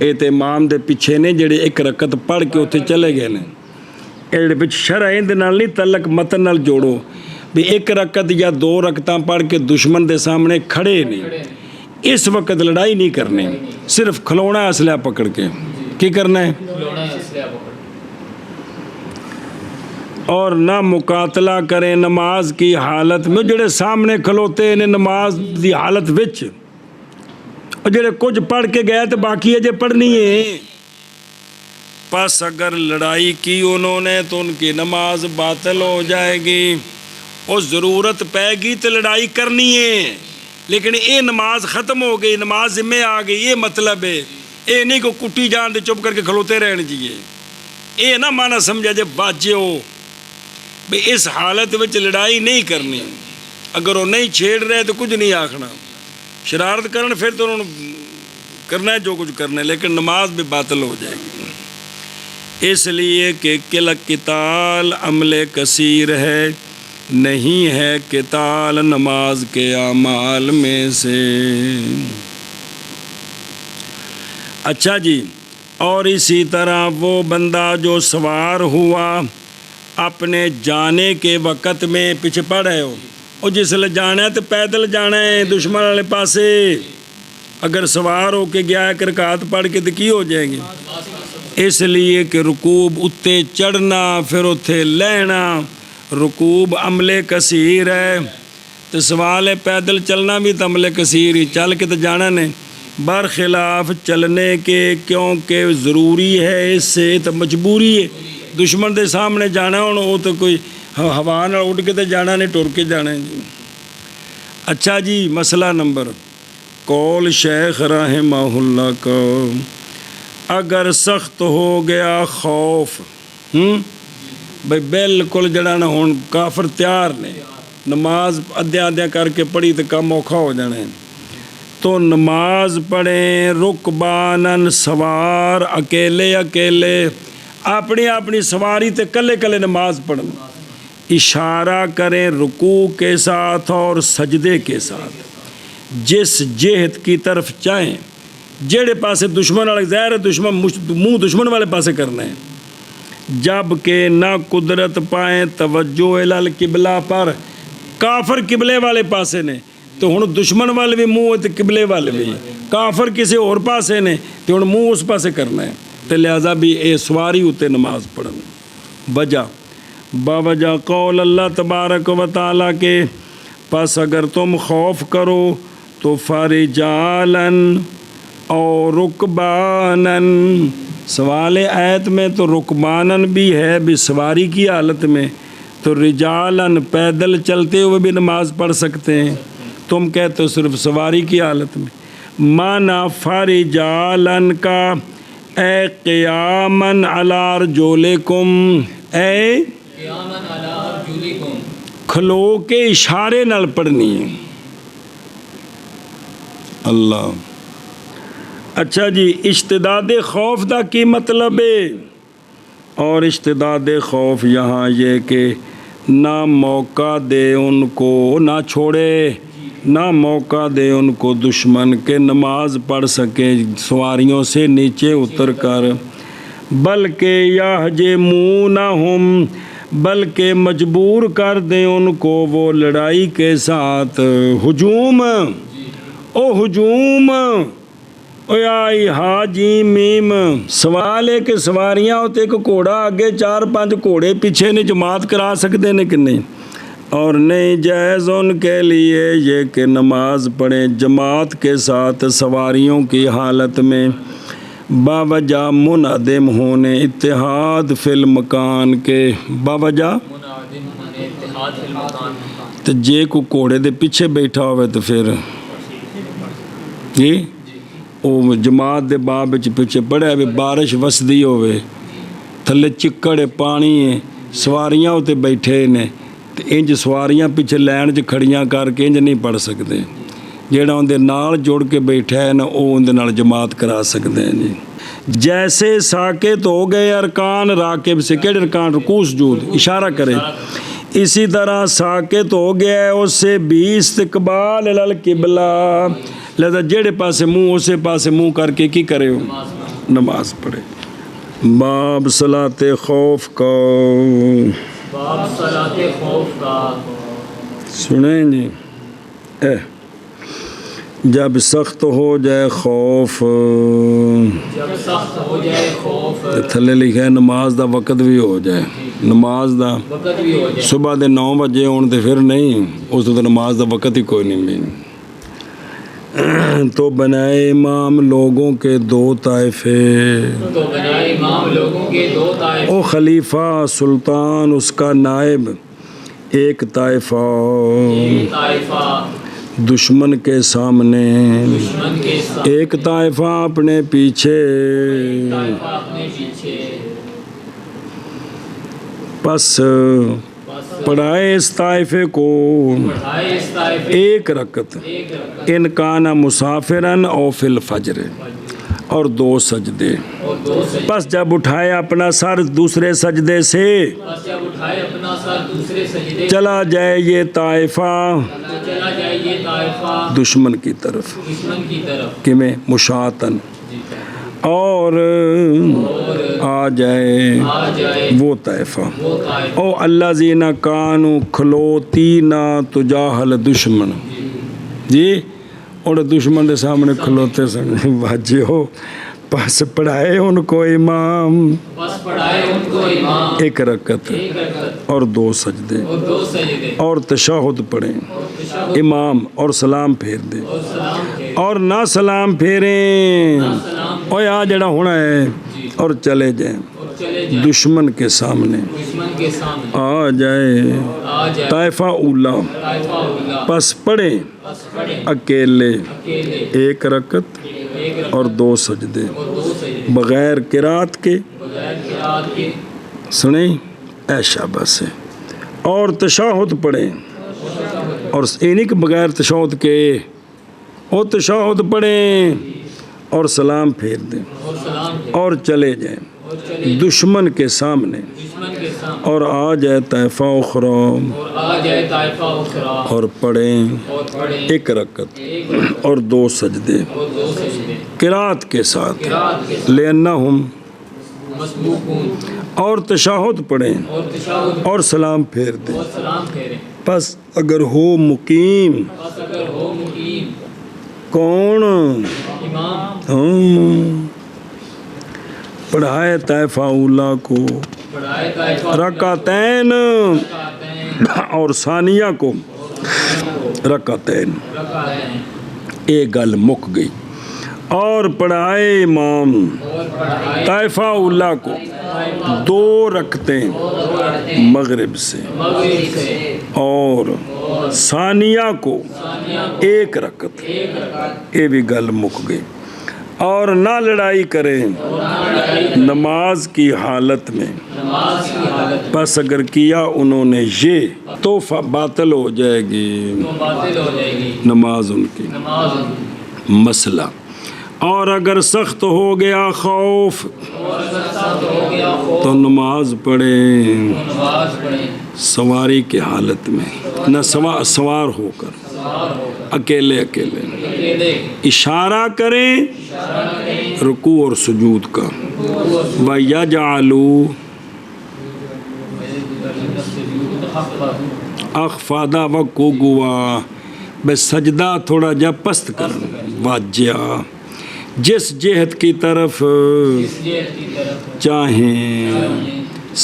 اہتمام دے پیچھے نے جڑے ایک رکعت پڑھ کے اتنے چلے گئے نے، یہ پچھ شرع دے نال نہیں تعلق متن نال جوڑو بھی ایک رکعت یا 2 رکعتاں پڑھ کے دشمن دے سامنے کھڑے نہیں، اس وقت لڑائی نہیں کرنی، صرف کھلونا ہے اسلحہ پکڑ کے، کی کرنا ہے، اور نہ مقاتلہ کریں نماز کی حالت میں، جڑے سامنے کھلوتے نے نماز دی حالت وچ، اور جڑے کچھ پڑھ کے گئے تو باقی ہے جے پڑھنی ہے، پس اگر لڑائی کی انہوں نے تو ان کی نماز باطل ہو جائے گی، اور ضرورت پے گی تو لڑائی کرنی ہے، لیکن یہ نماز ختم ہو گئی، نماز ذمہ آ گئی، یہ مطلب ہے، یہ نہیں کہ کٹی جان دے چپ کر کے کھلوتے رہنے چاہیے، یہ نہ مانا سمجھا جے باجے ہو بھئی اس حالت وچ لڑائی نہیں کرنی، اگر وہ نہیں چھیڑ رہے تو کچھ نہیں آکھنا، شرارت کرن پھر تو انہوں کرنا ہے جو کچھ کرنا ہے، لیکن نماز بھی باطل ہو جائے گی، اس لیے کہ قتال عمل کثیر ہے، نہیں ہے قتال نماز کے اعمال میں سے۔ اچھا جی، اور اسی طرح وہ بندہ جو سوار ہوا اپنے جانے کے وقت میں، پیچھے پڑھ رہے ہو، اور جس لئے جانا ہے تو پیدل جانا ہے دشمن والے پاسے، اگر سوار ہو کے گیا ایک رکعت پڑھ کے تو کی ہو جائے گی، اس لیے کہ رکوب اتے چڑھنا پھر اتھے لینا، رکوب عمل کثیر ہے، تو سوال ہے پیدل چلنا بھی تو عمل کثیر ہی، چل کے تو جانا نہیں، برخلاف چلنے کے، کیونکہ ضروری ہے، اس سے تو مجبوری ہے، دشمن دے سامنے جانا ہونا، وہ تو کوئی ہوا نہ اٹھ کے تو جانا نہیں، ٹر کے جانا ہے جی۔ اچھا جی، مسئلہ نمبر، قول شیخ رحمہ اللہ کا، اگر سخت ہو گیا خوف، بھئی بالکل جڑا نہ ہون کافر تیار نے، نماز ادھیا کر کے پڑھی تو کم اوکھا ہو جانا ہے، تو نماز پڑھیں رکبانن، سوار اکیلے اپنی سواری تے کلے نماز پڑھیں، اشارہ کریں رکوع کے ساتھ اور سجدے کے ساتھ، جس جہت کی طرف چاہیں، جیڑے پاسے دشمن والے ظاہر ہے دشمن منہ دشمن والے پاسے کرنا ہے، جب کہ نہ قدرت پائیں توجہ الال قبلہ پر. کافر قبلے والے پاسے نے تو ہن دشمن والے بھی منہ تے قبلے والے بھی. کافر کسی اور پاسے نے تو ہن منہ اس پاسے کرنا ہے تے لہذا بھی اے سواری اتے نماز پڑھن. وجہ باوجہ قول اللہ تبارک و تعالیٰ کے پس اگر تم خوف کرو تو فرجالن اور رکبانن. سوال آیت میں تو رکبانن بھی ہے بھی سواری کی حالت میں, تو رجالن پیدل چلتے ہوئے بھی نماز پڑھ سکتے ہیں. تم کہتے ہو صرف سواری کی حالت میں. مانا فرجالن کا اے قیامن علی ارجلکم, اے قیامن علی ارجلکم, کھلو کے اشارے نال پڑھنی ہے. اللہ. اچھا جی, اشتداد خوف دا کی مطلب ہے؟ اور اشتداد خوف یہاں یہ کہ نہ موقع دے ان کو, نہ چھوڑے, نہ موقع دے ان کو دشمن کے نماز پڑھ سکے سواریوں سے نیچے اتر کر, بلکہ یہجمونہم, بلکہ مجبور کر دیں ان کو وہ لڑائی کے ساتھ. ہجوم, او ہجوم, او آئی ہا جیم میم. سوال ہے کہ سواریاں ہوتے ایک گھوڑا آگے 4-5 گھوڑے پیچھے نے جماعت کرا سکتے ہیں کہ نہیں؟ اور نہیں جائز ان کے لیے یہ کہ نماز پڑھیں جماعت کے ساتھ سواریوں کی حالت میں باوجہ منعدم ہونے اتحاد فی المکان کے. باوجہ منعدم ہونے اتحاد فی المکان. تو جے کو گھوڑے دے پیچھے بیٹھا ہوئے تو پھر جی وہ جماعت دے باب پیچھے پڑھے بھی بارش وسدی ہوئے تھلے چکڑ پانی ہے سواریاں ہوتے بیٹھے نے تو انج سواریاں پیچھے لین چ کھڑیاں کر کے انج نہیں پڑھ سکتے. جیڑا اندے نال جوڑ کے بیٹھا ہے نا وہ اندے نال جماعت کرا سکتے ہیں جی. جیسے ساکت ہو گئے ارکان راکب سے, کیڑے ارکان؟ رکوع سجود, اشارہ کرے. اسی طرح ساکت ہو گیا ہے اس سے بھی استقبال القبلہ, لہذا جیڑے پاسے منہ اسے پاسے منہ کر کے کی کرے ہو نماز پڑھے. باب صلاۃ خوف کا, باب صلاۃ خوف کا. سنیں جی, جب سخت ہو جائے خوف, جب سخت ہو جائے خوف, تھلے لکھا ہے نماز دا وقت بھی ہو جائے, نماز دا وقت بھی ہو جائے. صبح دے 9 بجے ہون تے پھر نہیں, اس تو نماز دا وقت ہی کوئی نہیں بھی. تو بنائے امام لوگوں کے 2 طائفے, تو بنائے امام لوگوں کے 2 طائفے. او خلیفہ سلطان اس کا نائب, ایک طائفہ ایک طائفہ دشمن کے سامنے, دشمن کے ساتھ, ایک طائفہ اپنے پیچھے. طائفہ اپنے پیچھے. پس پڑھائے اس طائفے کو پڑھائے اس طائفے ایک رکعت, ایک رکعت ان کان مسافرن او فی الفجر, اور 2 سجدے. اور 2 سجدے. پس جب اٹھائے اپنا سر دوسرے سجدے سے, بس جب اٹھائے اپنا سر دوسرے سجدے, چلا جائے یہ طائفہ تو چلا جائے یہ طائفہ دشمن کی طرف, دشمن کی طرف. کہ میں مشاطن, اور آ جائے آ جائے وہ طائفہ. وہ طائفہ. او اللہ زینہ کانو کھلوتی نہ تجاہل دشمن, جی اور دشمن دے سامنے کھلوتے سن واجی ہو. پس پڑھائے ان کو امام, بس پڑھائے ان کو امام, ایک رکعت ایک رکعت اور 2 سجدے, اور 2 سجدے. اور تشہد پڑھیں اور تشہد امام, اور سلام پھیر دے, اور سلام پھیر. اور نہ سلام پھیریں, سلام اور آ جڑا ہونا ہے, اور چلے جائیں اور چلے جائیں دشمن کے سامنے. دشمن کے سامنے آ جائے آ جائے طائفہ اولا, طائفہ اولا. پس پڑھیں بس پڑھیں اکیلے اکیلے ایک رکعت ایک رکعت اور 2 سجدے, اور 2 سجدے, بغیر قرات کے. بغیر قرات کے. سنیں اے شاباش ہے. اور تشہد پڑھیں, اور اینی کہ بغیر تشہد کے, اور تشہد پڑھیں اور سلام پھیر دیں, اور سلام پھیر. اور چلے جائیں اور چلے دشمن کے سامنے, دشمن کے سامنے. اور آ جائے طائفہ اخری, اور آ جائے طائفہ اخری, اور پڑھیں اور پڑھیں ایک رکعت ایک رکعت اور 2 سجدے اور 2 سجدے قرات کے ساتھ. قرات کے. لأنہم, مسبوقون, اور تشہد پڑھیں اور تشہد اور سلام پھیر دیں. اور سلام پھیریں. پس اگر ہو مقیم بس اگر ہو مقیم کون امام پڑھائے طائفہ اولا کو پڑھائے طائفہ رکعتین رکعتین اور ثانیہ کو رکعتین. رکعتین ایک گل مک گئی. اور پڑھائے امام اور پڑھائے طائفہ اولا کو 2 رکعتیں مغرب سے مغرب سے اور ثانیہ کو ثانیہ 1 رکعت. ایک رکعت یہ بھی گل مک گئی. اور نہ لڑائی کریں نماز کی حالت میں. نماز کی حالت بس اگر کیا انہوں نے یہ تو باطل ہو جائے گی تو باطل ہو جائے گی نماز ان کی. نماز. مسئلہ. اور اگر سخت ہو گیا خوف اور اگر سخت ہو گیا خوف تو نماز پڑھیں تو نماز پڑھیں سواری کی حالت میں نہ سوار ہو کر سوار ہو کر اکیلے اکیلے اشارہ کریں رکوع اور سجود کا. وَيَجْعَلُوا اخفادا وکو گوا بس سجدہ تھوڑا جا پست کرنا. واجہ جس جہت کی طرف اس جہت کی طرف چاہیں.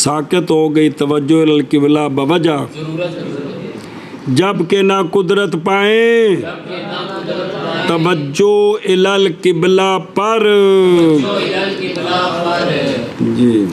ساکت ہو گئی توجہ القبلہ بوجہ ضرورت جب کہ نہ قدرت پائیں جبکہ نہ قدرت پائیں توجہ القبلہ پر. جو الال کی بلا پر جی